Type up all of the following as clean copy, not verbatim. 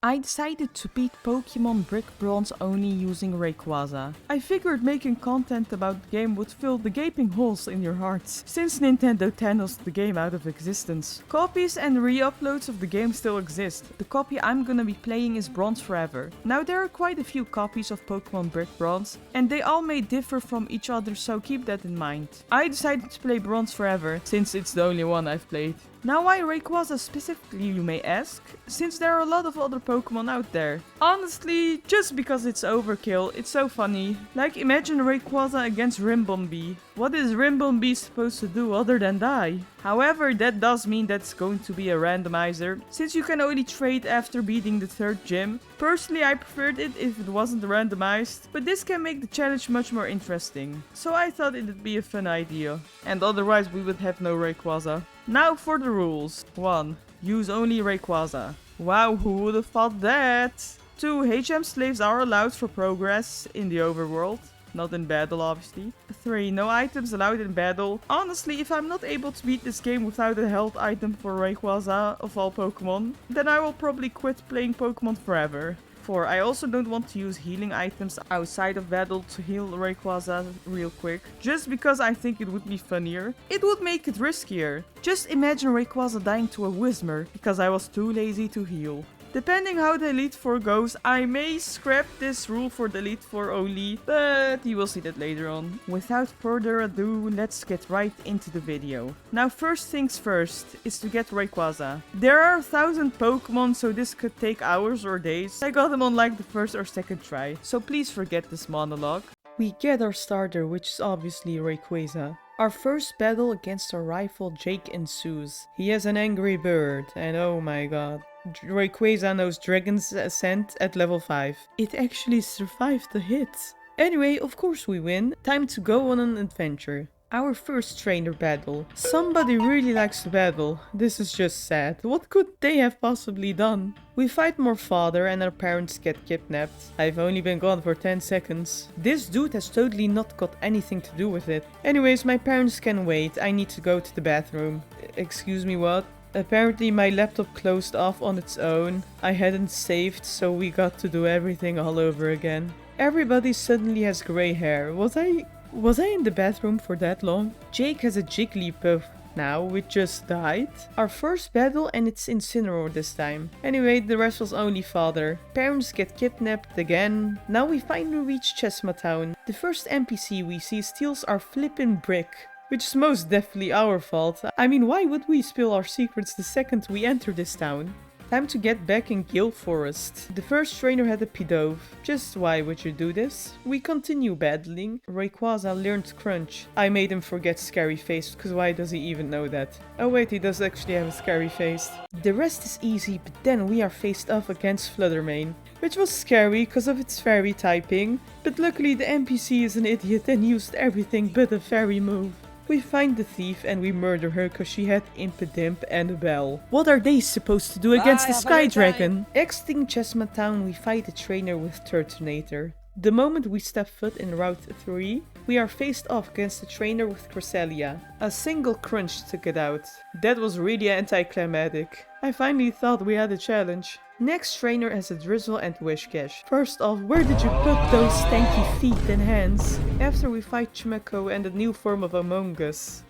I decided to beat Pokemon Brick Bronze only using Rayquaza. I figured making content about the game would fill the gaping holes in your hearts, since Nintendo thanosed the game out of existence. Copies and re-uploads of the game still exist. The copy I'm gonna be playing is Bronze Forever. Now there are quite a few copies of Pokemon Brick Bronze, and they all may differ from each other, so keep that in mind. I decided to play Bronze Forever, since it's the only one I've played. Now why Rayquaza specifically, you may ask? Since there are a lot of other Pokemon out there. Honestly, just because it's overkill, it's so funny. Like imagine Rayquaza against Rimbombi. What is Rimbombi supposed to do other than die? However, that does mean that's going to be a randomizer, since you can only trade after beating the third gym. Personally, I preferred it if it wasn't randomized, but this can make the challenge much more interesting. So I thought it'd be a fun idea. And otherwise we would have no Rayquaza. Now for the rules. 1. Use only Rayquaza. Wow, who would have thought that? 2. HM slaves are allowed for progress in the overworld. Not in battle, obviously. 3. No items allowed in battle. Honestly, if I'm not able to beat this game without a health item for Rayquaza of all Pokemon, then I will probably quit playing Pokemon forever. 4. I also don't want to use healing items outside of battle to heal Rayquaza real quick, just because I think it would be funnier. It would make it riskier. Just imagine Rayquaza dying to a Whismur because I was too lazy to heal. Depending how the Elite Four goes, I may scrap this rule for the Elite Four only, but you will see that later on. Without further ado, let's get right into the video. Now first things first is to get Rayquaza. There are 1,000 Pokemon, so this could take hours or days. I got them on like the first or second try, so please forget this monologue. We get our starter, which is obviously Rayquaza. Our first battle against our rival Jake ensues. He has an angry bird, and oh my god. Rayquaza knows Dragon's Ascent at level 5. It actually survived the hit. Anyway, of course we win. Time to go on an adventure. Our first trainer battle. Somebody really likes to battle. This is just sad. What could they have possibly done? We fight more father and our parents get kidnapped. I've only been gone for 10 seconds. This dude has totally not got anything to do with it. Anyways, my parents can wait. I need to go to the bathroom. Excuse me, what? Apparently my laptop closed off on its own. I hadn't saved, so we got to do everything all over again. Everybody suddenly has grey hair. Was I in the bathroom for that long? Jake has a Jigglypuff now, which just died. Our first battle, and it's Incineroar this time. Anyway, the rest was only father. Parents get kidnapped again. Now we finally reach Chesma Town. The first NPC we see steals our flippin' brick. Which is most definitely our fault. I mean, why would we spill our secrets the second we enter this town? Time to get back in Gale Forest. The first trainer had a Pidove. Just why would you do this? We continue battling. Rayquaza learned Crunch. I made him forget Scary Face, because why does he even know that? Oh wait, he does actually have a Scary Face. The rest is easy, but then we are faced off against Fluttermane. Which was scary because of its fairy typing. But luckily the NPC is an idiot and used everything but a fairy move. We find the thief and we murder her because she had Impidimp and a bell. What are they supposed to do against the Sky Dragon? Exiting Chesma Town, we fight a trainer with Turtonator. The moment we step foot in Route 3, we are faced off against a trainer with Cresselia. A single crunch took it out. That was really anticlimactic. I finally thought we had a challenge. Next trainer has a Drizzle and Wishcash. First off, where did you put those stanky feet and hands? After we fight Chimeko and a new form of Among Us.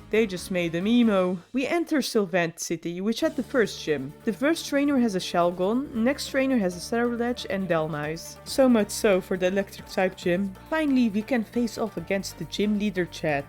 They just made them emo. We enter Sylvant City, which had the first gym. The first trainer has a Shelgon, next trainer has a Cerulege and Delnice. So much so for the electric type gym. Finally, we can face off against the gym leader Chat.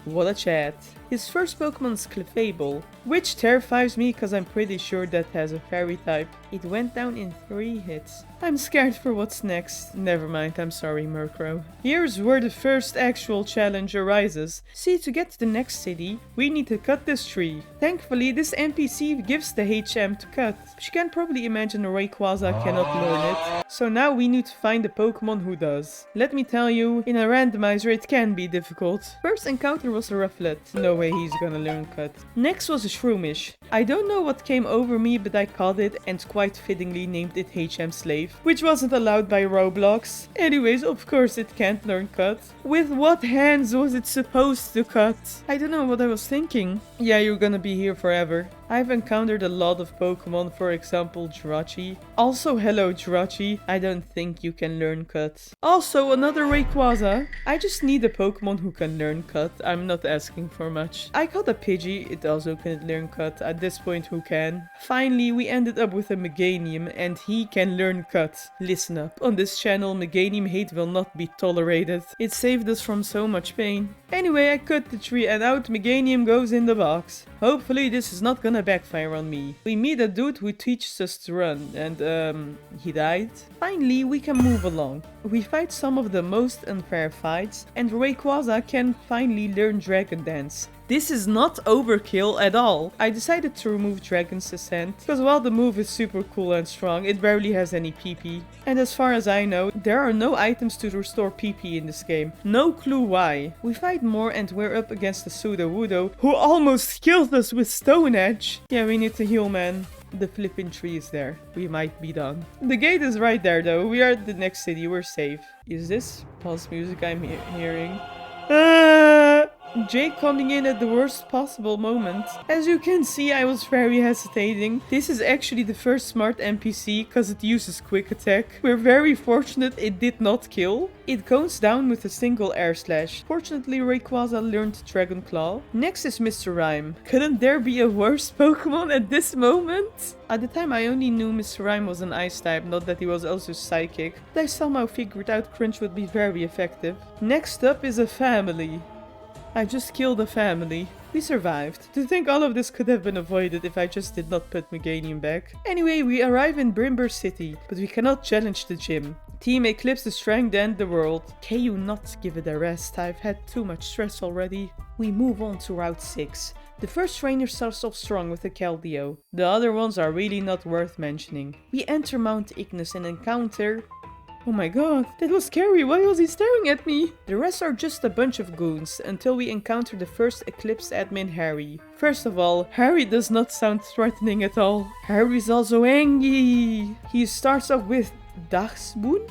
What a chat. His first Pokemon is Clefable, which terrifies me because I'm pretty sure that has a fairy type. It went down in 3 hits. I'm scared for what's next. Never mind, I'm sorry, Murkrow. Here's where the first actual challenge arises. See, to get to the next city, we need to cut this tree. Thankfully, this NPC gives the HM to cut. But you can probably imagine Rayquaza cannot learn it. So now we need to find a Pokemon who does. Let me tell you, in a randomizer it can be difficult. First encounter was a Rufflet. No way he's gonna learn cut. Next was a Shroomish. I don't know what came over me, but I caught it and quite fittingly named it HM Slave, which wasn't allowed by Roblox. Anyways, of course it can't learn cut. With what hands was it supposed to cut? I don't know what I was thinking. Yeah, you're gonna be here forever. I've encountered a lot of Pokemon, for example Jirachi. Also hello Jirachi, I don't think you can learn Cut. Also another Rayquaza. I just need a Pokemon who can learn Cut, I'm not asking for much. I got a Pidgey, it also can learn Cut, at this point who can? Finally we ended up with a Meganium and he can learn Cut. Listen up, on this channel Meganium hate will not be tolerated. It saved us from so much pain. Anyway, I cut the tree and out Meganium goes in the box. Hopefully this is not gonna backfire on me. We meet a dude who teaches us to run and he died. Finally we can move along. We fight some of the most unfair fights and Rayquaza can finally learn Dragon Dance. This is not overkill at all. I decided to remove Dragon's Ascent because while the move is super cool and strong, it barely has any PP. And as far as I know, there are no items to restore PP in this game. No clue why. We fight more and we're up against the Sudowoodo who almost killed us with Stone Edge. Yeah, we need to heal, man. The flipping tree is there. We might be done. The gate is right there though. We are at the next city. We're safe. Is this pulse music I'm hearing? Jake coming in at the worst possible moment. As you can see, I was very hesitating. This is actually the first smart NPC because it uses quick attack. We're very fortunate it did not kill. It goes down with a single air slash. Fortunately, Rayquaza learned Dragon Claw. Next is Mr. Rhyme. Couldn't there be a worse Pokemon at this moment? At the time I only knew Mr. Rhyme was an ice type, not that he was also psychic. But I somehow figured out Crunch would be very effective. Next up is a family. I just killed a family. We survived. To think all of this could have been avoided if I just did not put Meganium back. Anyway, we arrive in Brimber City, but we cannot challenge the gym. Team Eclipse is trying to end the world. Can you not give it a rest? I've had too much stress already. We move on to Route 6. The first trainer starts off strong with a Keldeo. The other ones are really not worth mentioning. We enter Mount Ignis and encounter... Oh my god, that was scary, why was he staring at me? The rest are just a bunch of goons, until we encounter the first Eclipse admin, Harry. First of all, Harry does not sound threatening at all. Harry's also angry. He starts off with Dagsboon?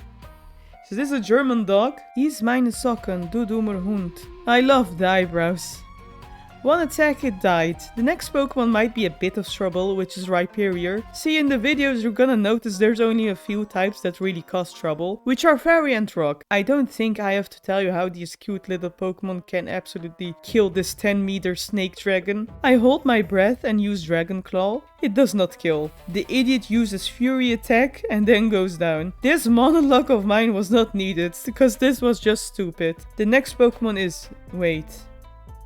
Is this a German dog? He's meine Socken, du dummer Hund. I love the eyebrows. One attack, it died. The next Pokemon might be a bit of trouble, which is Rhyperior. See, in the videos you're gonna notice there's only a few types that really cause trouble, which are Fairy and Rock. I don't think I have to tell you how these cute little Pokemon can absolutely kill this 10-meter snake dragon. I hold my breath and use Dragon Claw. It does not kill. The idiot uses Fury Attack and then goes down. This monologue of mine was not needed, because this was just stupid. The next Pokemon is... Wait.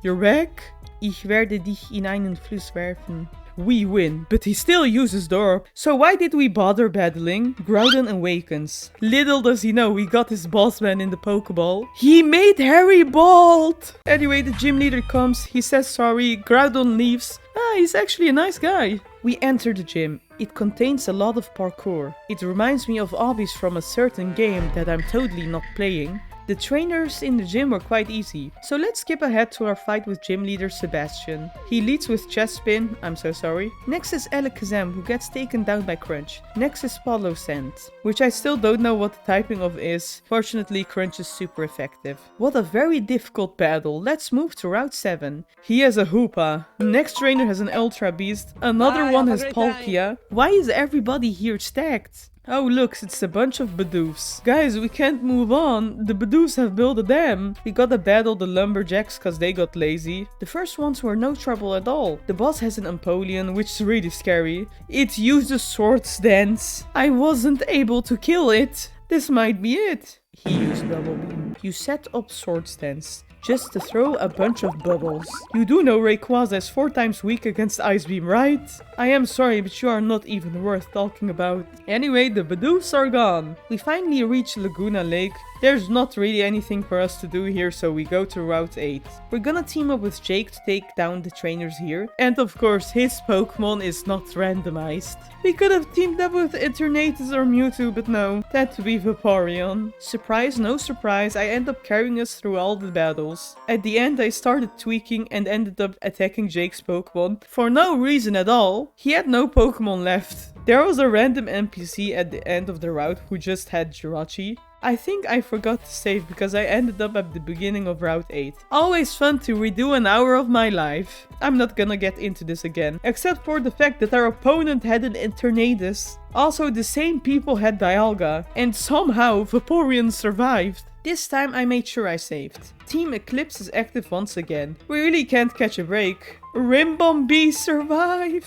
You're back? Ich werde dich in einen Fluss werfen. We win, but he still uses Dorp. So why did we bother battling? Groudon awakens. Little does he know we got his boss man in the Pokeball. He made Harry bald! Anyway, the gym leader comes, he says sorry, Groudon leaves. He's actually a nice guy. We enter the gym. It contains a lot of parkour. It reminds me of obbies from a certain game that I'm totally not playing. The trainers in the gym were quite easy, so let's skip ahead to our fight with gym leader Sebastian. He leads with chest spin, I'm so sorry. Next is Alakazam, who gets taken down by Crunch. Next is Palossand, which I still don't know what the typing of is. Fortunately, Crunch is super effective. What a very difficult battle. Let's move to Route 7. He has a Hoopa. Next trainer has an Ultra Beast. Another one has Palkia. Why is everybody here stacked? Oh look, it's a bunch of Bidoofs. Guys, we can't move on. The Bidoofs have built a dam. We gotta battle the Lumberjacks cause they got lazy. The first ones were no trouble at all. The boss has an Empoleon, which is really scary. It uses Swords Dance. I wasn't able to kill it. This might be it. He used Bubble Beam. You set up Swords Dance just to throw a bunch of bubbles. You do know Rayquaza is 4 times weak against Ice Beam, right? I am sorry, but you are not even worth talking about. Anyway, the Bidoofs are gone. We finally reach Laguna Lake. There's not really anything for us to do here, so we go to Route 8. We're gonna team up with Jake to take down the trainers here. And of course, his Pokemon is not randomized. We could have teamed up with Eternatus or Mewtwo, but no, that would be Vaporeon. Surprise, no surprise, I end up carrying us through all the battles. At the end, I started tweaking and ended up attacking Jake's Pokemon for no reason at all. He had no Pokemon left. There was a random NPC at the end of the route who just had Jirachi. I think I forgot to save because I ended up at the beginning of Route 8. Always fun to redo an hour of my life. I'm not gonna get into this again, except for the fact that our opponent had an Eternatus. Also, the same people had Dialga, and somehow Vaporeon survived. This time I made sure I saved. Team Eclipse is active once again. We really can't catch a break. Rimbomb survive!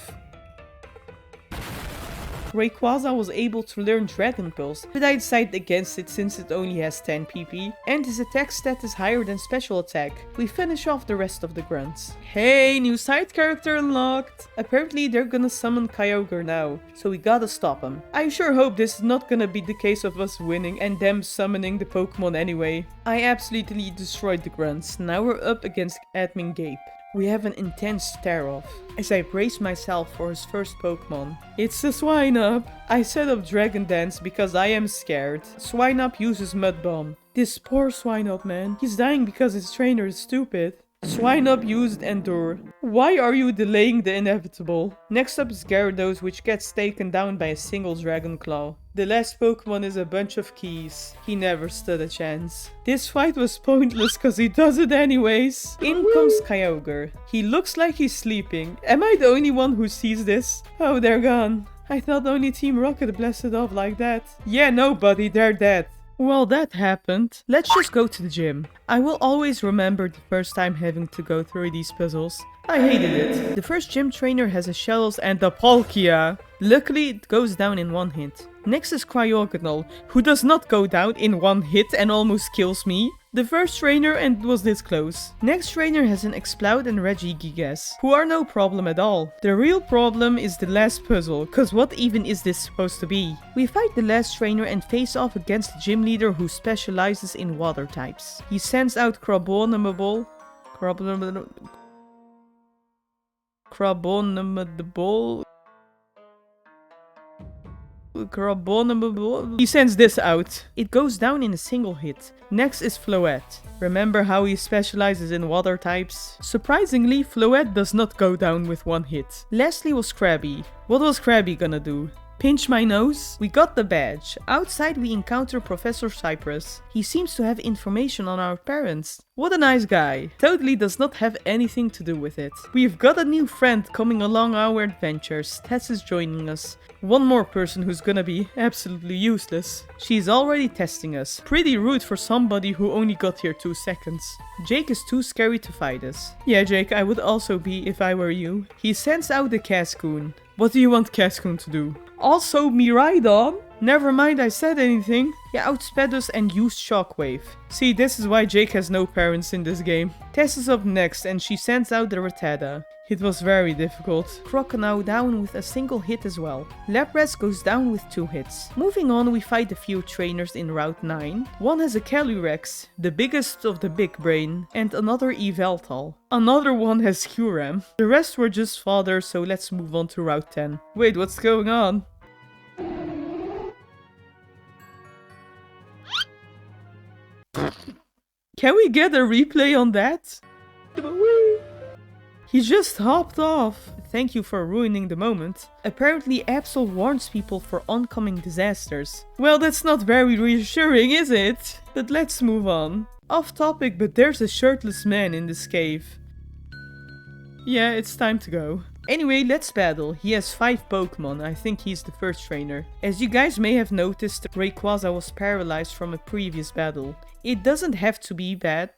Rayquaza was able to learn Dragon Pulse, but I decided against it since it only has 10 PP, and his attack stat is higher than special attack. We finish off the rest of the grunts. Hey, new side character unlocked! Apparently they're gonna summon Kyogre now, so we gotta stop him. I sure hope this is not gonna be the case of us winning and them summoning the Pokemon anyway. I absolutely destroyed the grunts. Now we're up against Admin Gape. We have an intense stare-off, as I brace myself for his first Pokemon. It's the Swinub! I set up Dragon Dance because I am scared. Swinub uses Mud Bomb. This poor Swinub, man. He's dying because his trainer is stupid. Swinub used Endure. Why are you delaying the inevitable? Next up is Gyarados, which gets taken down by a single Dragon Claw. The last Pokemon is a bunch of keys. He never stood a chance. This fight was pointless cause he does it anyways. In comes Kyogre. He looks like he's sleeping. Am I the only one who sees this? Oh, they're gone. I thought only Team Rocket blasted off like that. Yeah, no buddy, they're dead. Well, that happened. Let's just go to the gym. I will always remember the first time having to go through these puzzles. I hated it. The first gym trainer has a Shellos and a Palkia. Luckily, it goes down in one hit. Next is Cryogonal, who does not go down in one hit and almost kills me. The first trainer and was this close. Next trainer has an Exploud and Regigigas, who are no problem at all. The real problem is the last puzzle, cause what even is this supposed to be? We fight the last trainer and face off against the gym leader who specializes in water types. He sends out Crabominable. He sends this out. It goes down in a single hit. Next is Floette. Remember how he specializes in water types? Surprisingly, Floette does not go down with one hit. Lastly was Krabby. What was Krabby gonna do? Pinch my nose? We got the badge. Outside we encounter Professor Cyprus. He seems to have information on our parents. What a nice guy. Totally does not have anything to do with it. We've got a new friend coming along our adventures. Tess is joining us. One more person who's gonna be absolutely useless. She's already testing us. Pretty rude for somebody who only got here 2 seconds. Jake is too scary to fight us. Yeah, Jake, I would also be if I were you. He sends out the Cascoon. What do you want Cascoon to do? Also, Miraidon? Never mind I said anything. He outsped us and used Shockwave. See, this is why Jake has no parents in this game. Tess is up next and she sends out the Rattata. It was very difficult. Crocodile down with a single hit as well. Lapras goes down with 2 hits. Moving on, we fight a few trainers in Route 9. One has a Calyrex, the biggest of the big brain, and another Yveltal. Another one has Kyurem. The rest were just fodder, so let's move on to Route 10. Wait, what's going on? Can we get a replay on that? He just hopped off. Thank you for ruining the moment. Apparently Absol warns people for oncoming disasters. Well, that's not very reassuring, is it? But let's move on. Off topic, but there's a shirtless man in this cave. Yeah, it's time to go. Anyway, let's battle. He has 5 Pokemon. I think he's the first trainer. As you guys may have noticed, Rayquaza was paralyzed from a previous battle. It doesn't have to be bad.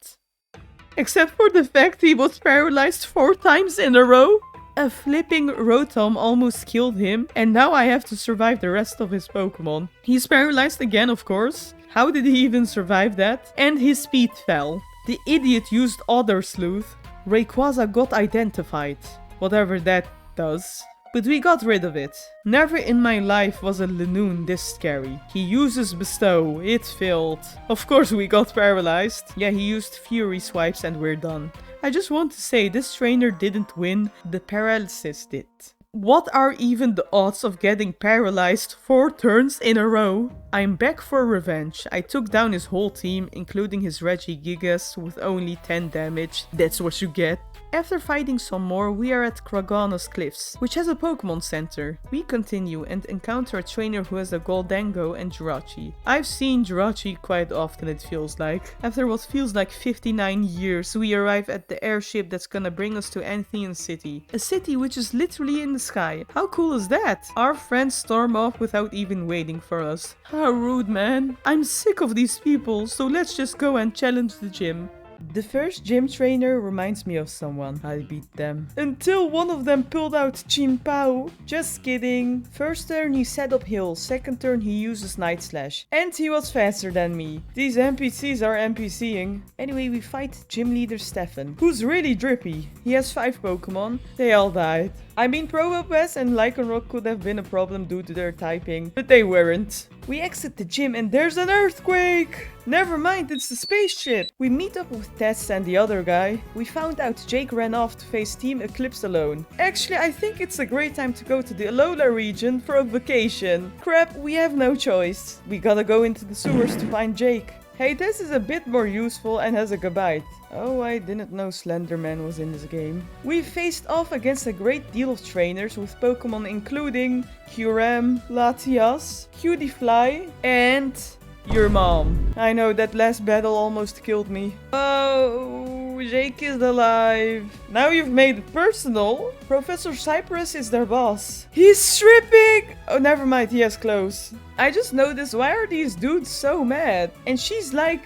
Except for the fact he was paralyzed 4 times in a row. A flipping Rotom almost killed him, and now I have to survive the rest of his Pokemon. He's paralyzed again, of course. How did he even survive that? And his speed fell. The idiot used Other Sleuth. Rayquaza got identified. Whatever that does. But we got rid of it. Never in my life was a Linoon this scary. He uses Bestow. It failed. Of course we got paralyzed. Yeah, he used Fury Swipes and we're done. I just want to say this trainer didn't win. The paralysis did. What are even the odds of getting paralyzed 4 turns in a row? I'm back for revenge. I took down his whole team, including his Regigigas with only 10 damage. That's what you get. After fighting some more, we are at Kragano's Cliffs, which has a Pokemon Center. We continue and encounter a trainer who has a Goldango and Jirachi. I've seen Jirachi quite often, it feels like. After what feels like 59 years, we arrive at the airship that's gonna bring us to Anthean City. A city which is literally in the sky. How cool is that? Our friends storm off without even waiting for us. How rude, man. I'm sick of these people, so let's just go and challenge the gym. The first gym trainer reminds me of someone. I beat them. Until one of them pulled out Chin Pao. Just kidding. First turn he set up heal. Second turn he uses Night Slash. And he was faster than me. These NPCs are NPCing. Anyway, we fight gym leader Stefan, who's really drippy. He has 5 Pokemon. They all died. I mean, Probopass and Lycanroc could have been a problem due to their typing, but they weren't. We exit the gym and there's an earthquake! Never mind, it's the spaceship! We meet up with Tess and the other guy. We found out Jake ran off to face Team Eclipse alone. Actually, I think it's a great time to go to the Alola region for a vacation. Crap, we have no choice. We gotta go into the sewers to find Jake. Hey, this is a bit more useful and has a Gabite. Oh, I didn't know Slenderman was in this game. We faced off against a great deal of trainers with Pokemon including Kyurem, Latias, Cutiefly, and your mom. I know that last battle almost killed me. Oh, Jake is alive. Now you've made it personal. Professor Cyprus is their boss. He's stripping! Oh, never mind, he has clothes. I just noticed, why are these dudes so mad? And she's like...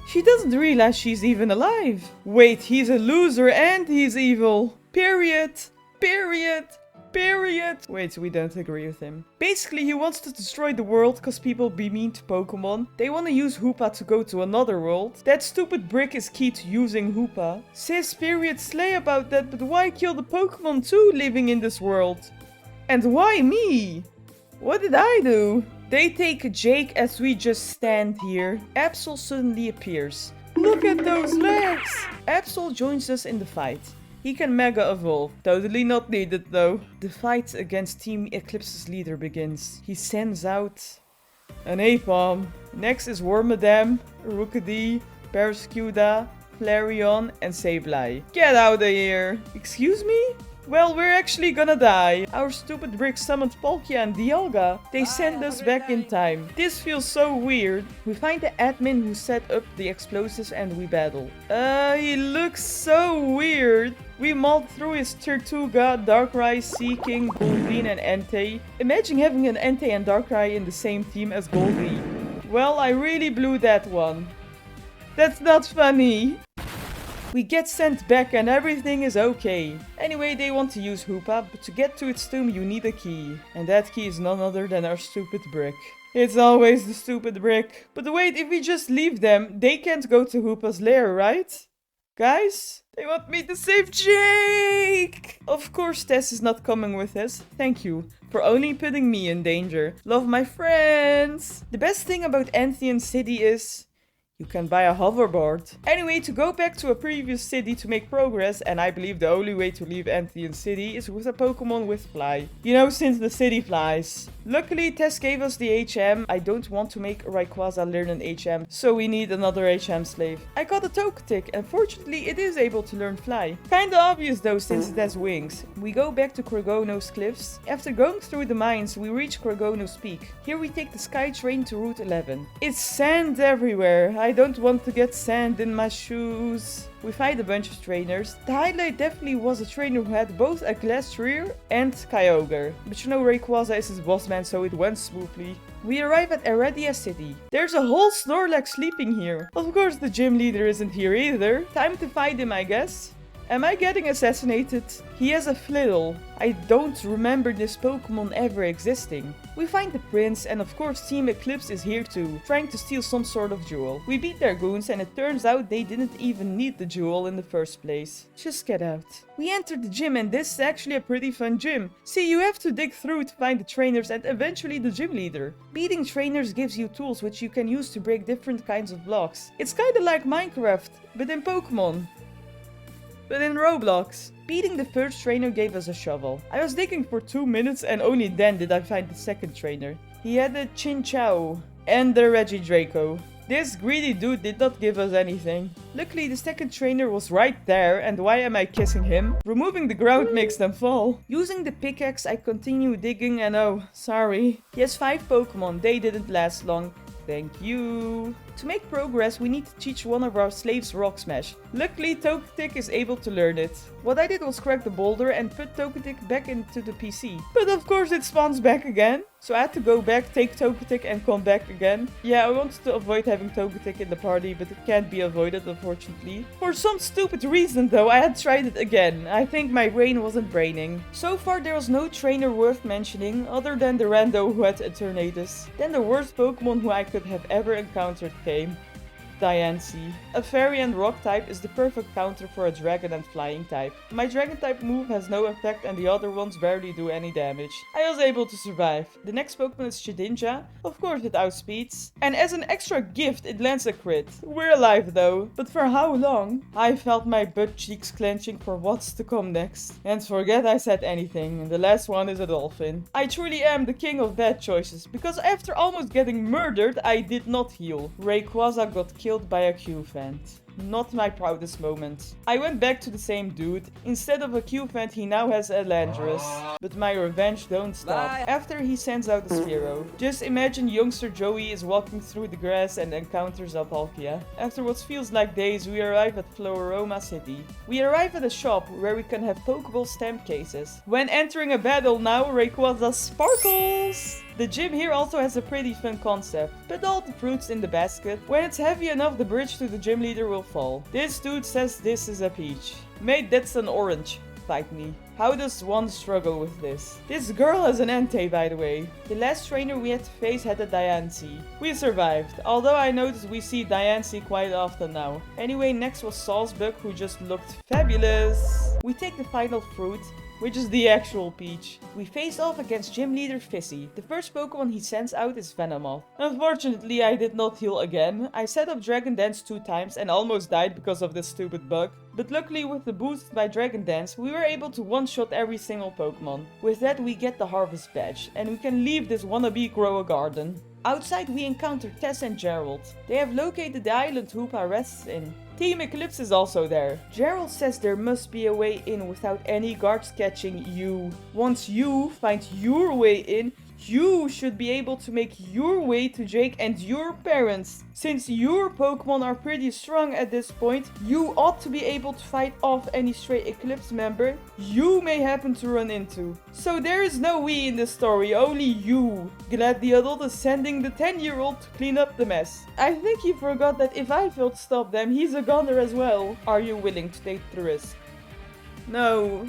she doesn't realize she's even alive. Wait, he's a loser and he's evil. Period. Period. Period. Wait, we don't agree with him. Basically, he wants to destroy the world because people be mean to Pokemon. They want to use Hoopa to go to another world. That stupid brick is key to using Hoopa. Sis, period, slay about that, but why kill the Pokemon too living in this world? And why me? What did I do? They take Jake as we just stand here. Absol suddenly appears. Look at those legs! Absol joins us in the fight. He can Mega Evolve. Totally not needed though. The fight against Team Eclipse's leader begins. He sends out an Apom. Next is Wormadam, Rookidee, Barraskewda, Flareon, and Sableye. Get out of here! Excuse me? Well, we're actually gonna die. Our stupid brick summoned Palkia and Dialga. They send us back in time. This feels so weird. We find the admin who set up the explosives and we battle. He looks so weird. We mauled through his Tortuga, Darkrai, Seaking, Goldeen, and Entei. Imagine having an Entei and Darkrai in the same team as Goldeen. Well, I really blew that one. That's not funny. We get sent back and everything is okay. Anyway, they want to use Hoopa, but to get to its tomb you need a key. And that key is none other than our stupid brick. It's always the stupid brick. But wait, if we just leave them, they can't go to Hoopa's lair, right? Guys? They want me to save Jake! Of course Tess is not coming with us. Thank you for only putting me in danger. Love my friends! The best thing about Anthean City is... you can buy a hoverboard. Anyway, to go back to a previous city to make progress, and I believe the only way to leave Anthean City is with a Pokemon with Fly. You know, since the city flies. Luckily, Tess gave us the HM. I don't want to make Rayquaza learn an HM, so we need another HM slave. I got a Togetic, and fortunately it is able to learn Fly. Kinda obvious though, since it has wings. We go back to Kragono's Cliffs. After going through the mines, we reach Kragono's Peak. Here we take the Sky Train to Route 11. It's sand everywhere. I don't want to get sand in my shoes. We fight a bunch of trainers. The highlight definitely was a trainer who had both a Glastrier and Kyogre. But you know, Rayquaza is his boss man, so it went smoothly. We arrive at Aradia City. There's a whole Snorlax sleeping here. Of course the gym leader isn't here either. Time to fight him, I guess. Am I getting assassinated? He has a Flittle. I don't remember this Pokemon ever existing. We find the prince and of course Team Eclipse is here too, trying to steal some sort of jewel. We beat their goons and it turns out they didn't even need the jewel in the first place. Just get out. We enter the gym and this is actually a pretty fun gym. See, you have to dig through to find the trainers and eventually the gym leader. Beating trainers gives you tools which you can use to break different kinds of blocks. It's kinda like Minecraft, but in Pokemon. But in Roblox. Beating the first trainer gave us a shovel. I was digging for 2 minutes and only then did I find the second trainer. He had a Chinchou and the Regidraco. This greedy dude did not give us anything. Luckily, the second trainer was right there, and why am I kissing him? Removing the ground makes them fall. Using the pickaxe, I continue digging and oh, sorry. He has 5 Pokemon, they didn't last long. Thank you. To make progress, we need to teach one of our slaves Rock Smash. Luckily, Togetic is able to learn it. What I did was crack the boulder and put Togetic back into the PC. But of course it spawns back again. So I had to go back, take Togetic and come back again. Yeah, I wanted to avoid having Togetic in the party, but it can't be avoided unfortunately. For some stupid reason though, I had tried it again. I think my brain wasn't braining. So far there was no trainer worth mentioning, other than the rando who had Eternatus. Then the worst Pokemon who I could have ever encountered came. Diancie. A fairy and rock type is the perfect counter for a dragon and flying type. My dragon type move has no effect and the other ones barely do any damage. I was able to survive. The next Pokemon is Shedinja. Of course it outspeeds. And as an extra gift it lands a crit. We're alive though. But for how long? I felt my butt cheeks clenching for what's to come next. And forget I said anything. And the last one is a dolphin. I truly am the king of bad choices. Because after almost getting murdered I did not heal. Rayquaza got killed by a Q-Vent. Not my proudest moment. I went back to the same dude. Instead of a Q-Vent, he now has a Landorus. But my revenge don't stop. After he sends out the Sphero. Just imagine youngster Joey is walking through the grass and encounters a Palkia. After what feels like days, we arrive at Floroma City. We arrive at a shop where we can have Pokeball stamp cases. When entering a battle now, Rayquaza sparkles! The gym here also has a pretty fun concept. Put all the fruits in the basket. When it's heavy enough, the bridge to the gym leader will fall. This dude says this is a peach. Mate, that's an orange. Fight me. How does one struggle with this? This girl has an Entei, by the way. The last trainer we had to face had a Diancie. We survived, although I noticed we see Diancie quite often now. Anyway, next was Salzburg, who just looked fabulous. We take the final fruit, which is the actual peach. We face off against gym leader Fizzy. The first Pokemon he sends out is Venomoth. Unfortunately, I did not heal again. I set up Dragon Dance 2 times and almost died because of this stupid bug. But luckily with the boost by Dragon Dance, we were able to one-shot every single Pokemon. With that we get the Harvest Badge, and we can leave this wannabe grow a garden. Outside we encounter Tess and Gerald. They have located the island Hoopa rests in. Team Eclipse is also there. Gerald says there must be a way in without any guards catching you. Once you find your way in, you should be able to make your way to Jake and your parents. Since your Pokemon are pretty strong at this point, you ought to be able to fight off any stray Eclipse member you may happen to run into. So there is no we in this story, only you. Glad the adult is sending the 10-year-old to clean up the mess. I think he forgot that if I failed to stop them, he's a gunner as well. Are you willing to take the risk? No.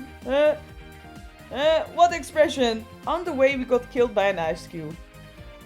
What expression? On the way we got killed by an ice cube.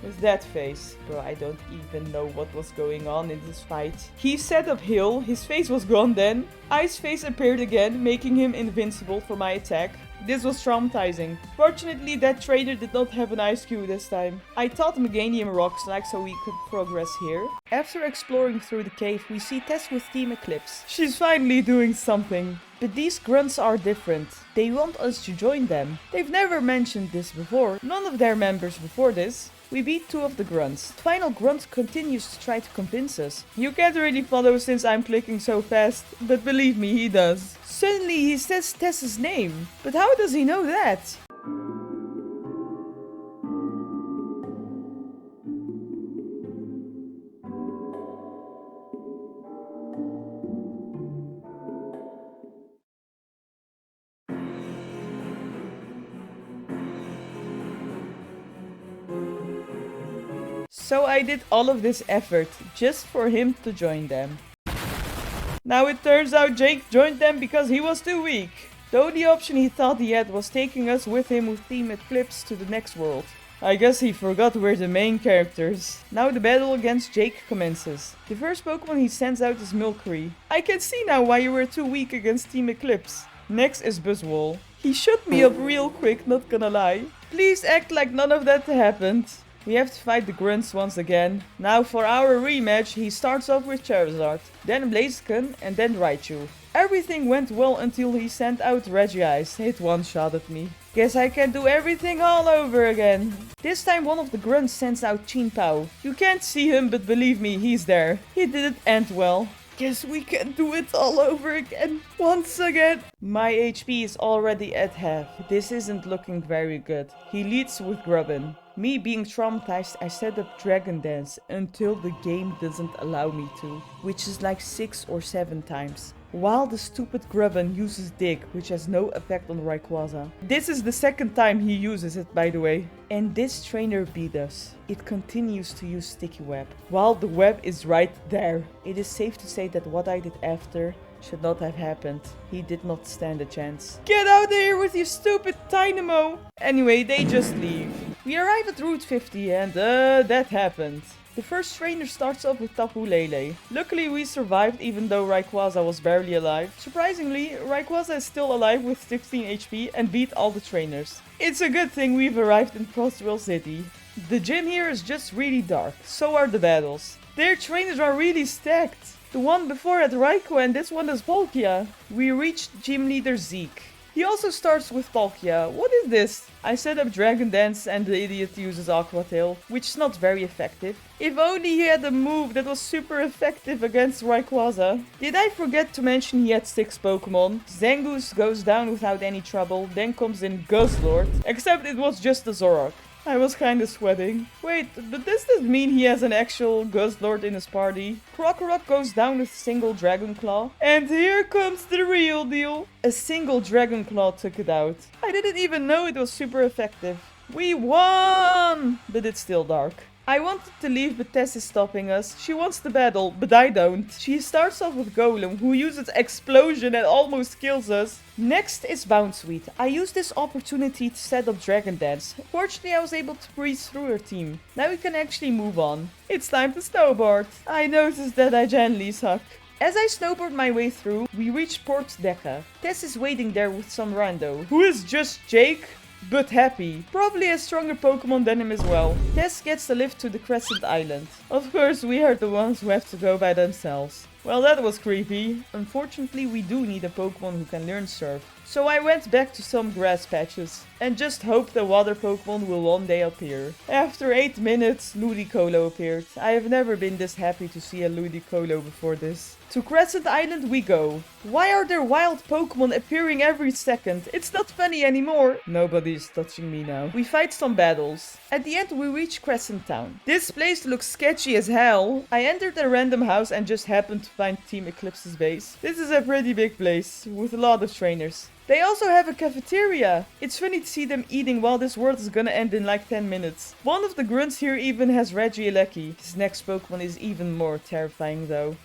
With that face. Bro, I don't even know what was going on in this fight. He set up Hill, his face was gone then. Ice face appeared again, making him invincible for my attack. This was traumatizing. Fortunately, that trainer did not have an ice cube this time. I taught Meganium Rock Slide so we could progress here. After exploring through the cave, we see Tess with Team Eclipse. She's finally doing something. But these grunts are different. They want us to join them. They've never mentioned this before. None of their members before this. We beat 2 of the grunts. The final grunt continues to try to convince us. You can't really follow since I'm clicking so fast, but believe me, he does. Suddenly he says Tess's name. But how does he know that? So I did all of this effort just for him to join them. Now it turns out Jake joined them because he was too weak. The only option he thought he had was taking us with him with Team Eclipse to the next world. I guess he forgot we're the main characters. Now the battle against Jake commences. The first Pokemon he sends out is Milcery. I can see now why you were too weak against Team Eclipse. Next is Buzzwole. He shut me up real quick, not gonna lie. Please act like none of that happened. We have to fight the grunts once again. Now for our rematch, he starts off with Charizard, then Blaziken and then Raichu. Everything went well until he sent out Regice. It one-shotted me. Guess I can do everything all over again. This time one of the grunts sends out Chin Pao. You can't see him, but believe me, he's there. He didn't end well. Guess we can do it all over again. Once again. My HP is already at half. This isn't looking very good. He leads with Grubbin. Me being traumatized, I set up Dragon Dance until the game doesn't allow me to, which is like 6 or 7 times. While the stupid Grubbin uses Dig, which has no effect on Rayquaza. This is the second time he uses it, by the way. And this trainer beat us. It continues to use Sticky Web, while the web is right there. It is safe to say that what I did after should not have happened. He did not stand a chance. Get out of here with your stupid Dynamo! Anyway, they just leave. We arrive at Route 50 and that happened. The first trainer starts off with Tapu Lele. Luckily we survived even though Rayquaza was barely alive. Surprisingly, Rayquaza is still alive with 16 HP and beat all the trainers. It's a good thing we've arrived in Crossrail City. The gym here is just really dark, so are the battles. Their trainers are really stacked. The one before had Raikou and this one is Palkia. We reached Gym Leader Zeke. He also starts with Palkia. What is this? I set up Dragon Dance and the idiot uses Aqua Tail, which is not very effective. If only he had a move that was super effective against Rayquaza. Did I forget to mention he had 6 Pokemon? Zangoose goes down without any trouble, then comes in Guzzlord, except it was just a Zoroark. I was kinda sweating. Wait, but does this mean he has an actual Guzzlord in his party? Krokorok goes down with a single Dragon Claw. And here comes the real deal. A single Dragon Claw took it out. I didn't even know it was super effective. We won! But it's still dark. I wanted to leave, but Tess is stopping us. She wants to battle, but I don't. She starts off with Golem, who uses Explosion and almost kills us. Next is Bounsweet. I used this opportunity to set up Dragon Dance. Fortunately, I was able to breeze through her team. Now we can actually move on. It's time to snowboard. I noticed that I generally suck. As I snowboard my way through, we reach Port Deca. Tess is waiting there with some rando, who is just Jake, but happy. Probably a stronger Pokemon than him as well. Tess gets the lift to the Crescent Island. Of course, we are the ones who have to go by themselves. Well, that was creepy. Unfortunately, we do need a Pokemon who can learn Surf. So I went back to some grass patches and just hoped the water Pokemon will one day appear. After 8 minutes, Ludicolo appeared. I have never been this happy to see a Ludicolo before this. To Crescent Island we go. Why are there wild Pokemon appearing every second? It's not funny anymore. Nobody is touching me now. We fight some battles. At the end we reach Crescent Town. This place looks sketchy as hell. I entered a random house and just happened to find Team Eclipse's base. This is a pretty big place with a lot of trainers. They also have a cafeteria. It's funny to see them eating while this world is gonna end in like 10 minutes. One of the grunts here even has Regieleki. His next Pokemon is even more terrifying though,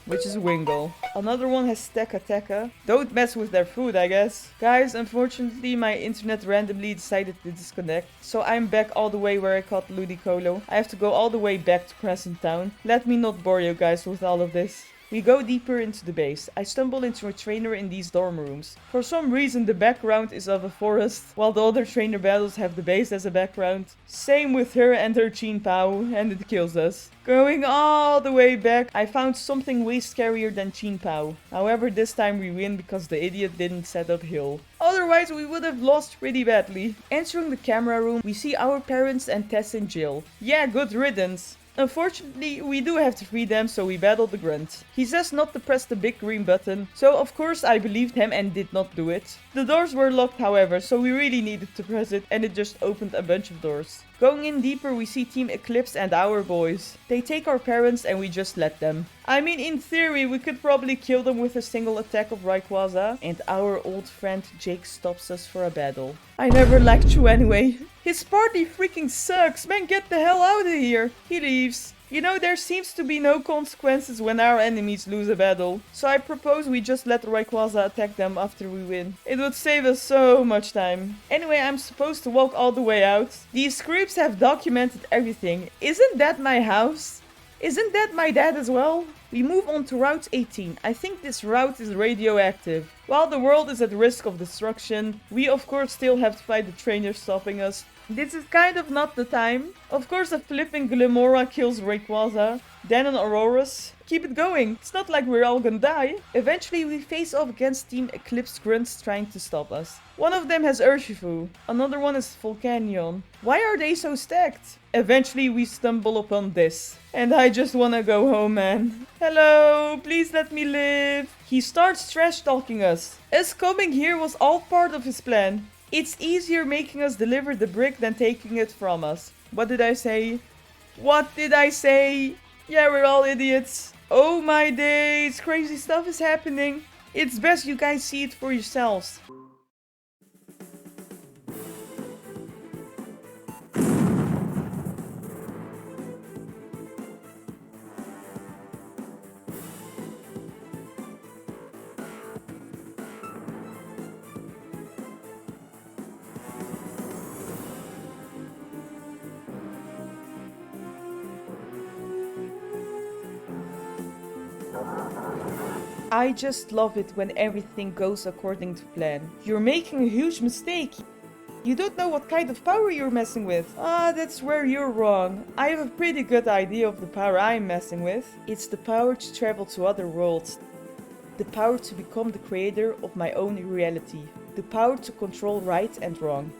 which is Wingull. Another one has Tekka Tekka. Don't mess with their food, I guess. Guys, unfortunately my internet randomly decided to disconnect. So I'm back all the way where I caught Ludicolo. I have to go all the way back to Crescent Town. Let me not bore you guys with all of this. We go deeper into the base. I stumble into a trainer in these dorm rooms. For some reason the background is of a forest, while the other trainer battles have the base as a background. Same with her and her Chin Pao, and it kills us. Going all the way back, I found something way scarier than Chin Pao. However, this time we win because the idiot didn't set up Hill. Otherwise we would have lost pretty badly. Entering the camera room, we see our parents and Tess in jail. Yeah, good riddance. Unfortunately, we do have to free them, so we battle the grunt. He says not to press the big green button, so of course I believed him and did not do it. The doors were locked however, so we really needed to press it and it just opened a bunch of doors. Going in deeper, we see Team Eclipse and our boys. They take our parents and we just let them. I mean, in theory, we could probably kill them with a single attack of Rayquaza. And our old friend Jake stops us for a battle. I never liked you anyway. His party freaking sucks. Man, get the hell out of here. He leaves. You know, there seems to be no consequences when our enemies lose a battle. So I propose we just let Rayquaza attack them after we win. It would save us so much time. Anyway, I'm supposed to walk all the way out. These creeps have documented everything. Isn't that my house? Isn't that my dad as well? We move on to Route 18. I think this route is radioactive. While the world is at risk of destruction, we of course still have to fight the trainers stopping us. This is kind of not the time. Of course a flipping Glimora kills Rayquaza, then an Aurorus. Keep it going, it's not like we're all gonna die. Eventually we face off against Team Eclipse grunts trying to stop us. One of them has Urshifu, another one is Volcanion. Why are they so stacked? Eventually we stumble upon this. And I just wanna go home, man. Hello, please let me live. He starts trash talking us. Us coming here was all part of his plan. It's easier making us deliver the brick than taking it from us. What did I say? What did I say? Yeah, we're all idiots. Oh my days, crazy stuff is happening. It's best you guys see it for yourselves. I just love it when everything goes according to plan. You're making a huge mistake. You don't know what kind of power you're messing with. Ah, that's where you're wrong. I have a pretty good idea of the power I'm messing with. It's the power to travel to other worlds. The power to become the creator of my own reality. The power to control right and wrong.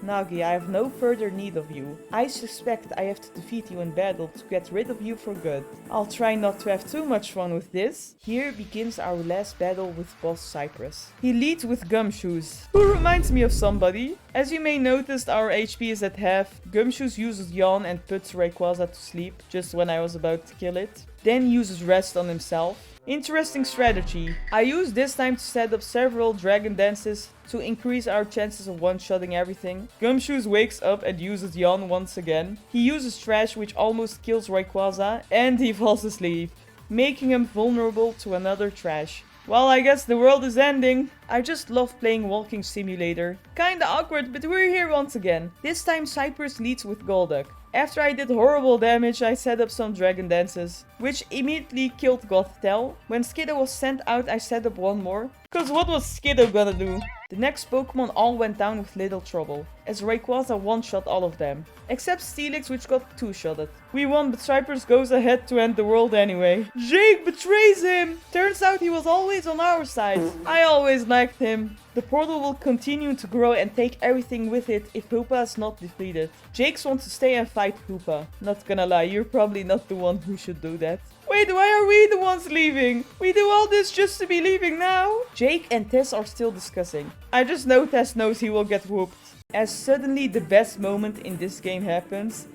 Nagi, I have no further need of you. I suspect I have to defeat you in battle to get rid of you for good. I'll try not to have too much fun with this. Here begins our last battle with boss Cyprus. He leads with Gumshoes, who reminds me of somebody. As you may notice, our HP is at half. Gumshoes uses Yawn and puts Rayquaza to sleep just when I was about to kill it. Then uses Rest on himself. Interesting strategy. I used this time to set up several dragon dances to increase our chances of one-shotting everything. Gumshoes wakes up and uses Yawn once again. He uses Trash, which almost kills Rayquaza, and he falls asleep, making him vulnerable to another Trash. Well, I guess the world is ending. I just love playing Walking Simulator. Kinda awkward, but we're here once again. This time Cyprus leads with Golduck. After I did horrible damage, I set up some dragon dances, which immediately killed Gothtel. When Skiddo was sent out, I set up one more. Cause what was Skiddo gonna do? The next Pokemon all went down with little trouble, as Rayquaza one-shot all of them. Except Steelix, which got two-shotted. We won, but Cyprus goes ahead to end the world anyway. Jake betrays him! Turns out he was always on our side. I always liked him. The portal will continue to grow and take everything with it if Hoopa is not defeated. Jakes wants to stay and fight Hoopa. Not gonna lie, you're probably not the one who should do that. Wait, why are we the ones leaving? We do all this just to be leaving now? Jake and Tess are still discussing. I just know Tess knows he will get whooped. As suddenly the best moment in this game happens.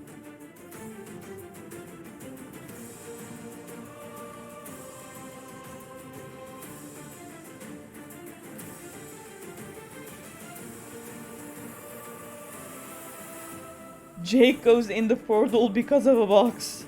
Jake goes in the portal because of a box.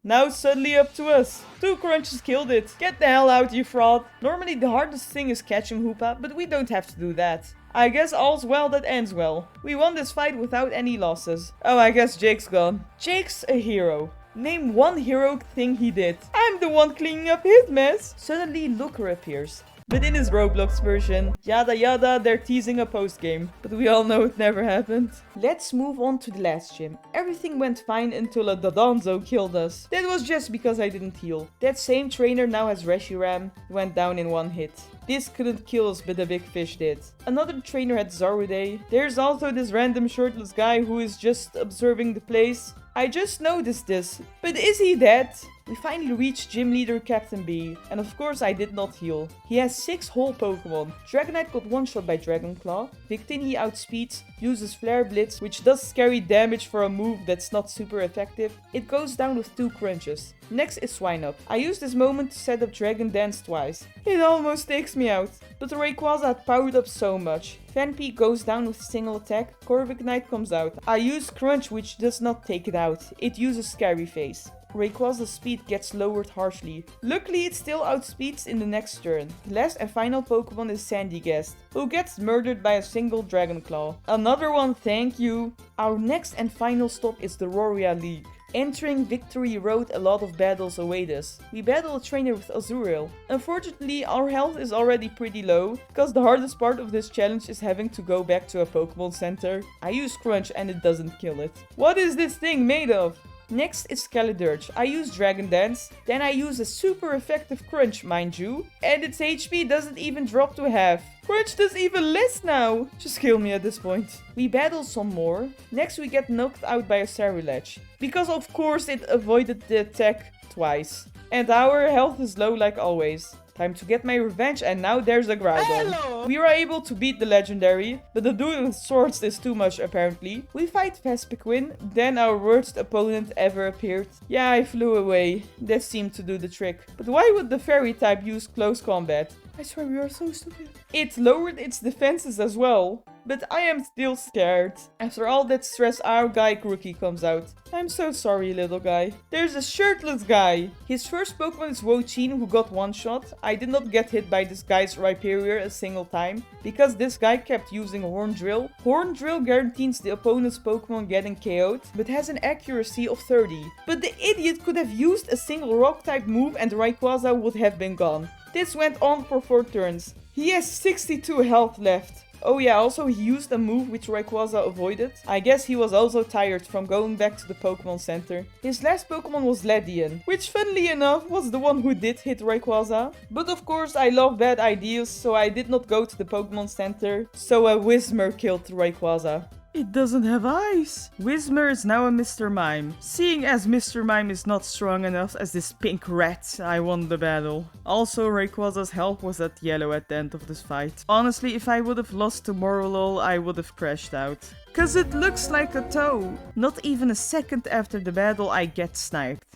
Now it's suddenly up to us. 2 crunches killed it. Get the hell out, you fraud. Normally the hardest thing is catching Hoopa, but we don't have to do that. I guess all's well that ends well. We won this fight without any losses. Oh, I guess Jake's gone. Jake's a hero. Name one heroic thing he did. I'm the one cleaning up his mess. Suddenly Looker appears. But in his Roblox version, yada yada, they're teasing a post-game. But we all know it never happened. Let's move on to the last gym. Everything went fine until a Dodonzo killed us. That was just because I didn't heal. That same trainer now has Reshiram, went down in one hit. This couldn't kill us, but the big fish did. Another trainer had Zarude. There's also this random shirtless guy who is just observing the place. I just noticed this, but is he dead? We finally reached Gym Leader Captain B, and of course I did not heal. He has 6 whole Pokemon. Dragonite got one-shot by Dragonclaw. Victini outspeeds, uses Flare Blitz, which does scary damage for a move that's not super effective. It goes down with 2 crunches. Next is Swinub. I used this moment to set up Dragon Dance twice. It almost takes me out. But the Rayquaza had powered up so much. Fanpy goes down with a single attack. Corviknight comes out. I use Crunch, which does not take it out. It uses Scary Face. Rayquaza's speed gets lowered harshly. Luckily, it still outspeeds in the next turn. The last and final Pokemon is Sandygast, who gets murdered by a single Dragon Claw. Another one, thank you. Our next and final stop is the Roria League. Entering Victory Road, a lot of battles await us. We battle a trainer with Azurill. Unfortunately, our health is already pretty low, because the hardest part of this challenge is having to go back to a Pokemon Center. I use Crunch and it doesn't kill it. What is this thing made of? Next is Skeledirge. I use Dragon Dance, then I use a super effective Crunch, mind you, and its HP doesn't even drop to half. Crunch does even less now! Just kill me at this point. We battle some more. Next we get knocked out by a Sarilege, because of course it avoided the attack twice. And our health is low like always. Time to get my revenge, and now there's a Groudon. Hello. We are able to beat the legendary, but the dude with swords is too much apparently. We fight Vespiquen, then our worst opponent ever appeared. Yeah, I flew away. That seemed to do the trick. But why would the fairy type use close combat? I swear we are so stupid. It lowered its defenses as well. But I am still scared. After all that stress, our guy Grookey comes out. I'm so sorry, little guy. There's a shirtless guy. His first Pokemon is Wochin, who got one shot. I did not get hit by this guy's Rhyperior a single time, because this guy kept using Horn Drill. Horn Drill guarantees the opponent's Pokemon getting KO'd, but has an accuracy of 30. But the idiot could have used a single Rock-type move and Rayquaza would have been gone. This went on for 4 turns. He has 62 health left. Oh yeah, also he used a move which Rayquaza avoided. I guess he was also tired from going back to the Pokemon Center. His last Pokemon was Ledian, which funnily enough was the one who did hit Rayquaza. But of course I love bad ideas, so I did not go to the Pokemon Center. So a Whismur killed Rayquaza. It doesn't have eyes. Whismur is now a Mr. Mime. Seeing as Mr. Mime is not strong enough as this pink rat, I won the battle. Also, Rayquaza's health was at yellow at the end of this fight. Honestly, if I would have lost to Morolol, I would have crashed out. Cause it looks like a toe. Not even a second after the battle, I get sniped.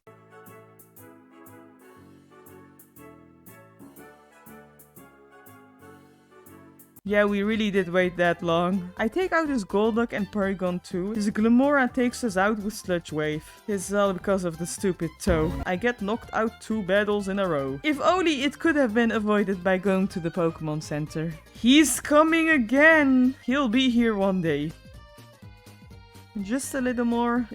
Yeah, we really did wait that long. I take out his Golduck and Porygon too. His Glimmora takes us out with Sludge Wave. This is all because of the stupid toe. I get knocked out 2 battles in a row. If only it could have been avoided by going to the Pokemon Center. He's coming again! He'll be here one day. Just a little more.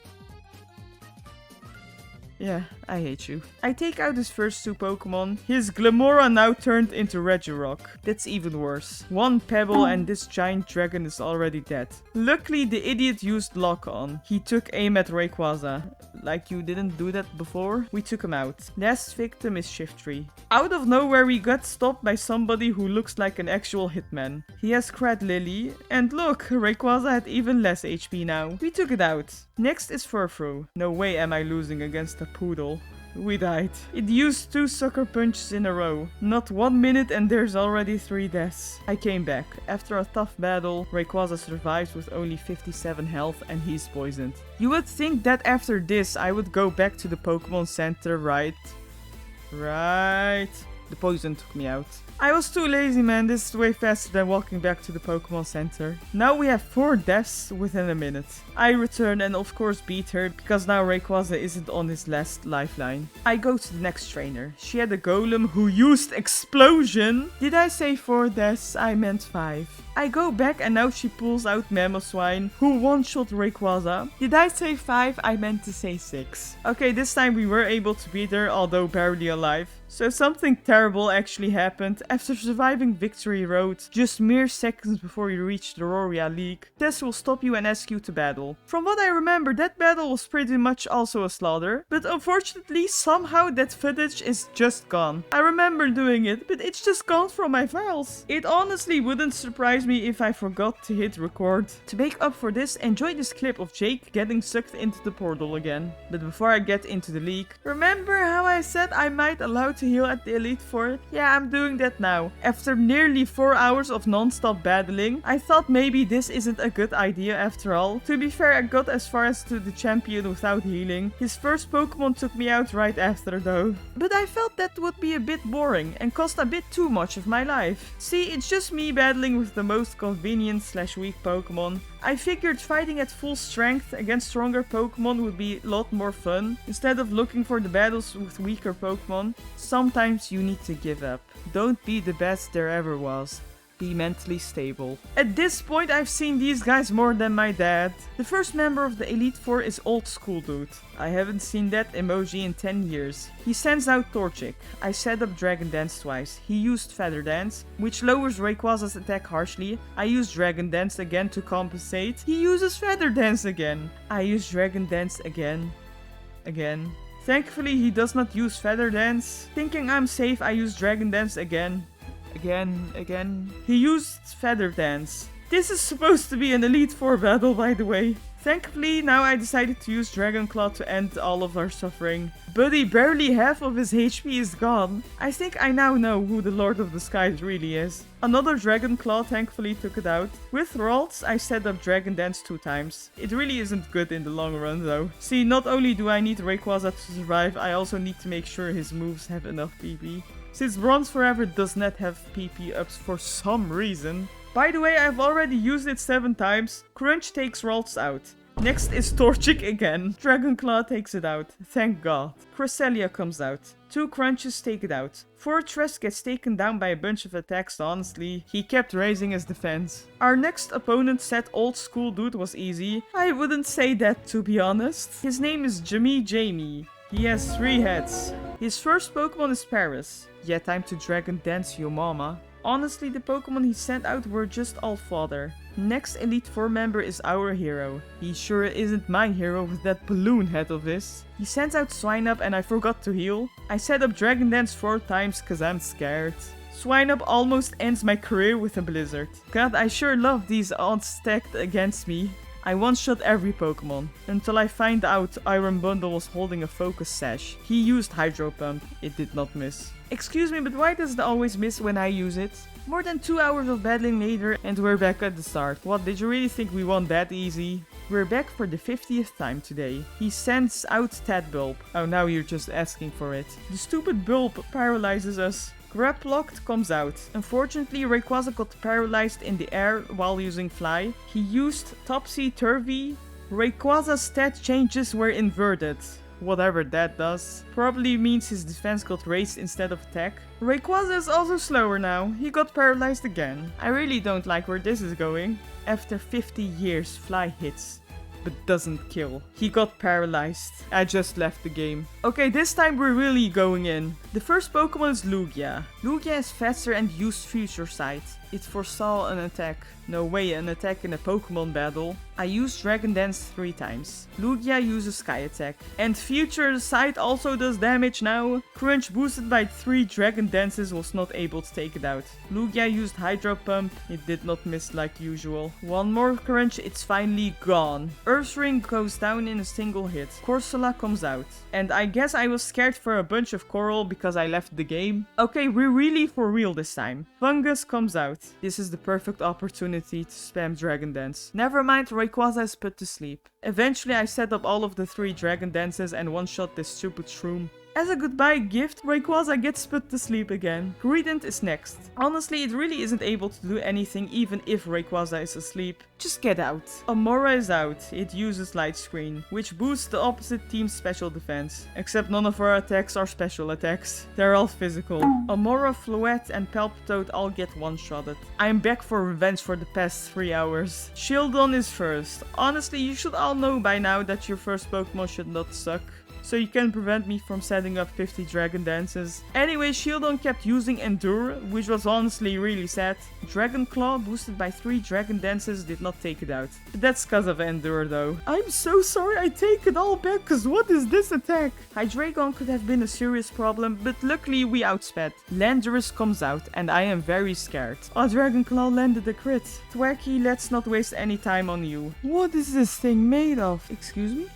Yeah, I hate you. I take out his first 2 Pokemon. His Glimmora now turned into Regirock. That's even worse. 1 Pebble and this giant dragon is already dead. Luckily, the idiot used Lock On. He took aim at Rayquaza. Like you didn't do that before? We took him out. Last victim is Shiftry. Out of nowhere, we got stopped by somebody who looks like an actual hitman. He has Crad Lily. And look, Rayquaza had even less HP now. We took it out. Next is Furfrou. No way am I losing against a poodle. We died. It used 2 sucker punches in a row. Not 1 minute and there's already 3 deaths. I came back. After a tough battle, Rayquaza survives with only 57 health and he's poisoned. You would think that after this I would go back to the Pokemon Center, right? Right. The poison took me out. I was too lazy, man. This is way faster than walking back to the Pokemon Center. Now we have 4 deaths within a minute. I return and of course beat her, because now Rayquaza isn't on his last lifeline. I go to the next trainer. She had a golem who used Explosion. Did I say 4 deaths? I meant 5. I go back and now she pulls out Mamoswine, who one-shot Rayquaza. Did I say 5? I meant to say 6. Okay, this time we were able to beat her, although barely alive. So something terrible actually happened. After surviving Victory Road, just mere seconds before you reach the Roria League, Tess will stop you and ask you to battle. From what I remember, that battle was pretty much also a slaughter, but unfortunately somehow that footage is just gone. I remember doing it, but it's just gone from my files. It honestly wouldn't surprise me if I forgot to hit record. To make up for this, enjoy this clip of Jake getting sucked into the portal again. But before I get into the league, remember how I said I might allow to heal at the Elite Four? Yeah, I'm doing that now. After nearly 4 hours of non-stop battling, I thought maybe this isn't a good idea after all. To be fair, I got as far as to the champion without healing. His first Pokemon took me out right after though. But I felt that would be a bit boring and cost a bit too much of my life. See, it's just me battling with the most convenient / weak Pokemon. I figured fighting at full strength against stronger Pokemon would be a lot more fun, instead of looking for the battles with weaker Pokemon. Sometimes you need to give up. Don't be the best there ever was. Be mentally stable. At this point I've seen these guys more than my dad. The first member of the Elite Four is Old School Dude. I haven't seen that emoji in 10 years. He sends out Torchic. I set up Dragon Dance twice. He used Feather Dance, which lowers Rayquaza's attack harshly. I use Dragon Dance again to compensate. He uses Feather Dance again. I use Dragon Dance again. Thankfully he does not use Feather Dance. Thinking I'm safe, I use Dragon Dance again. He used Feather Dance. This is supposed to be an Elite Four battle, by the way. Thankfully, now I decided to use Dragon Claw to end all of our suffering. Buddy, barely half of his HP is gone. I think I now know who the Lord of the Skies really is. Another Dragon Claw thankfully took it out. With Ralts, I set up Dragon Dance 2 times. It really isn't good in the long run though. See, not only do I need Rayquaza to survive, I also need to make sure his moves have enough PP. Since Bronze Forever does not have PP ups for some reason. By the way, I've already used it 7 times. Crunch takes Ralts out. Next is Torchic again. Dragon Claw takes it out. Thank God. Cresselia comes out. 2 Crunches take it out. Fortress gets taken down by a bunch of attacks, honestly. He kept raising his defense. Our next opponent said Old School Dude was easy. I wouldn't say that, to be honest. His name is Jamie. He has 3 heads. His first Pokemon is Paris. Yeah, time to Dragon Dance your mama. Honestly, the Pokemon he sent out were just all fodder. Next Elite Four member is our hero. He sure isn't my hero with that balloon head of his. He sends out Swinub and I forgot to heal. I set up Dragon Dance 4 times cause I'm scared. Swinub almost ends my career with a blizzard. God, I sure love these odds stacked against me. I one-shot every Pokemon, until I find out Iron Bundle was holding a Focus Sash. He used Hydro Pump, it did not miss. Excuse me, but why does it always miss when I use it? More than 2 hours of battling later and we're back at the start. What, did you really think we won that easy? We're back for the 50th time today. He sends out Tadbulb. Oh, now you're just asking for it. The stupid bulb paralyzes us. Graplocked comes out. Unfortunately, Rayquaza got paralyzed in the air while using Fly. He used Topsy-Turvy. Rayquaza's stat changes were inverted. Whatever that does. Probably means his defense got raised instead of attack. Rayquaza is also slower now. He got paralyzed again. I really don't like where this is going. After 50 years, Fly hits, but doesn't kill. He got paralyzed. I just left the game. Okay, this time we're really going in. The first Pokemon is Lugia. Lugia is faster and used Future Sight. It foresaw an attack. No way, an attack in a Pokemon battle. I used Dragon Dance 3 times. Lugia uses Sky Attack. And Future Sight also does damage now. Crunch boosted by 3 Dragon Dances was not able to take it out. Lugia used Hydro Pump. It did not miss like usual. One more Crunch, it's finally gone. Earth Ring goes down in a single hit. Corsola comes out. And I guess I was scared for a bunch of Coral because I left the game. Okay, we're really for real this time. Fungus comes out. This is the perfect opportunity to spam Dragon Dance. Never mind, Rayquaza is put to sleep. Eventually I set up all of the 3 Dragon Dances and one-shot this stupid shroom. As a goodbye gift, Rayquaza gets put to sleep again. Greedent is next. Honestly, it really isn't able to do anything even if Rayquaza is asleep. Just get out. Amora is out. It uses Light Screen, which boosts the opposite team's special defense. Except none of our attacks are special attacks. They're all physical. Amora, Floette and Palpitoad all get one-shotted. I'm back for revenge for the past 3 hours. Shieldon is first. Honestly, you should all know by now that your first Pokemon should not suck. So you can prevent me from setting up 50 Dragon Dances. Anyway, Shieldon kept using Endure, which was honestly really sad. Dragon Claw, boosted by 3 Dragon Dances, did not take it out. That's cause of Endure though. I'm so sorry, I take it all back, cause what is this attack? Hydreigon could have been a serious problem, but luckily we outsped. Landorus comes out, and I am very scared. Oh, Dragon Claw landed a crit. Thwacky, let's not waste any time on you. What is this thing made of? Excuse me?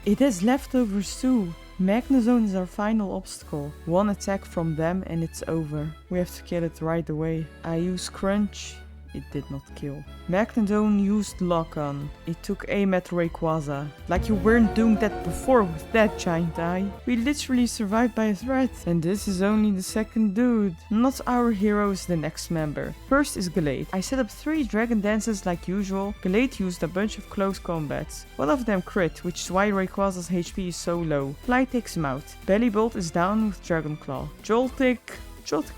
It has leftovers too. Magnezone is our final obstacle. One attack from them and it's over. We have to kill it right away. I use Crunch. It did not kill. Magnetone used lock-on. It took aim at Rayquaza. Like you weren't doing that before with that giant eye. We literally survived by a threat. And this is only the second dude. Not our hero is the next member. First is Gallade. I set up 3 dragon dances like usual. Gallade used a bunch of close combats. One of them crit, which is why Rayquaza's HP is so low. Fly takes him out. Bellybolt is down with Dragon Claw. Joltik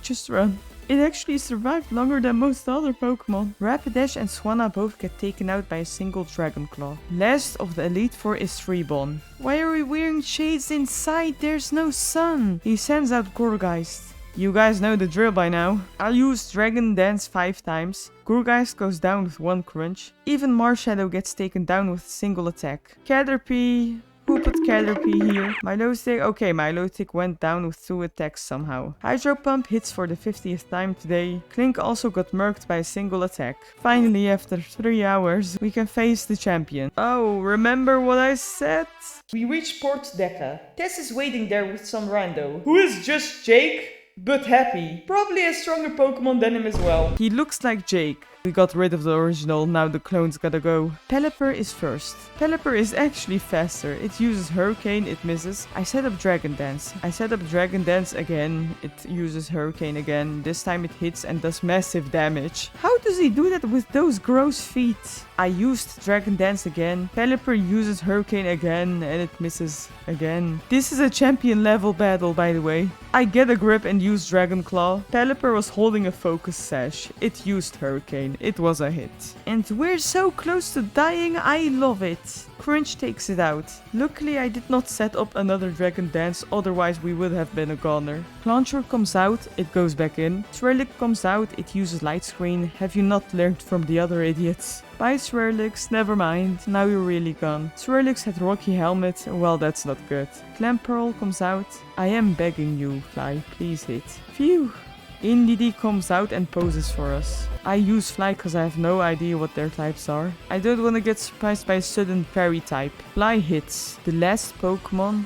just run. It actually survived longer than most other Pokemon. Rapidash and Swanna both get taken out by a single Dragon Claw. Last of the Elite Four is Freebon. Why are we wearing shades inside? There's no sun. He sends out Gourgeist. You guys know the drill by now. I'll use Dragon Dance 5 times. Gourgeist goes down with 1 crunch. Even Marshadow gets taken down with a single attack. Caterpie... Who put Caterpie here? Milotic. Okay, Milotic went down with 2 attacks somehow. Hydro Pump hits for the 50th time today. Clink also got murked by a single attack. Finally, after 3 hours, we can face the champion. Oh, remember what I said? We reach Port Deca. Tess is waiting there with some rando, who is just Jake, but happy. Probably a stronger Pokemon than him as well. He looks like Jake. We got rid of the original, now the clones gotta go. Pelipper is first. Pelipper is actually faster. It uses Hurricane, it misses. I set up Dragon Dance. I set up Dragon Dance again. It uses Hurricane again. This time it hits and does massive damage. How does he do that with those gross feet? I used Dragon Dance again. Pelipper uses Hurricane again and it misses again. This is a champion level battle, by the way. I get a grip and use Dragon Claw. Pelipper was holding a focus sash. It used Hurricane. It was a hit. And we're so close to dying, I love it. Crunch takes it out. Luckily I did not set up another Dragon Dance, otherwise we would have been a goner. Clauncher comes out, it goes back in. Swirlix comes out, it uses Light Screen. Have you not learned from the other idiots? Bye Swirlix, never mind, now you're really gone. Swirlix had Rocky Helmet, well that's not good. Clamperl comes out. I am begging you, Fly, please hit. Phew. Indeedee comes out and poses for us. I use Fly cause I have no idea what their types are. I don't want to get surprised by a sudden Fairy type. Fly hits. The last Pokemon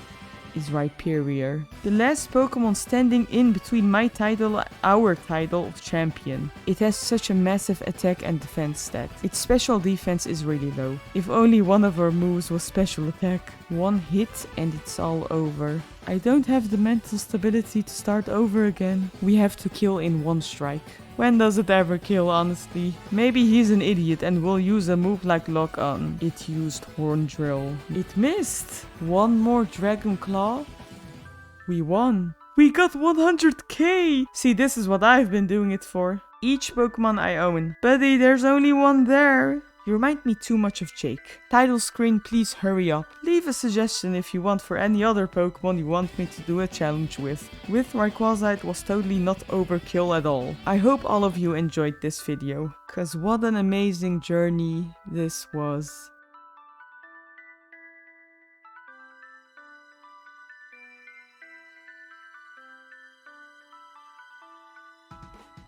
is Rhyperior. The last Pokemon standing in between my title, our title of champion. It has such a massive attack and defense stat. Its special defense is really low. If only one of our moves was special attack. 1 hit and it's all over. I don't have the mental stability to start over again. We have to kill in 1 strike. When does it ever kill, honestly? Maybe he's an idiot and will use a move like Lock On. It used Horn Drill. It missed. 1 more Dragon Claw. We won. We got 100k! See, this is what I've been doing it for. Each Pokemon I own. Buddy, there's only 1 there. You remind me too much of Jake. Title screen, please hurry up. Leave a suggestion if you want for any other Pokemon you want me to do a challenge with. With Rayquaza it was totally not overkill at all. I hope all of you enjoyed this video, cause what an amazing journey this was.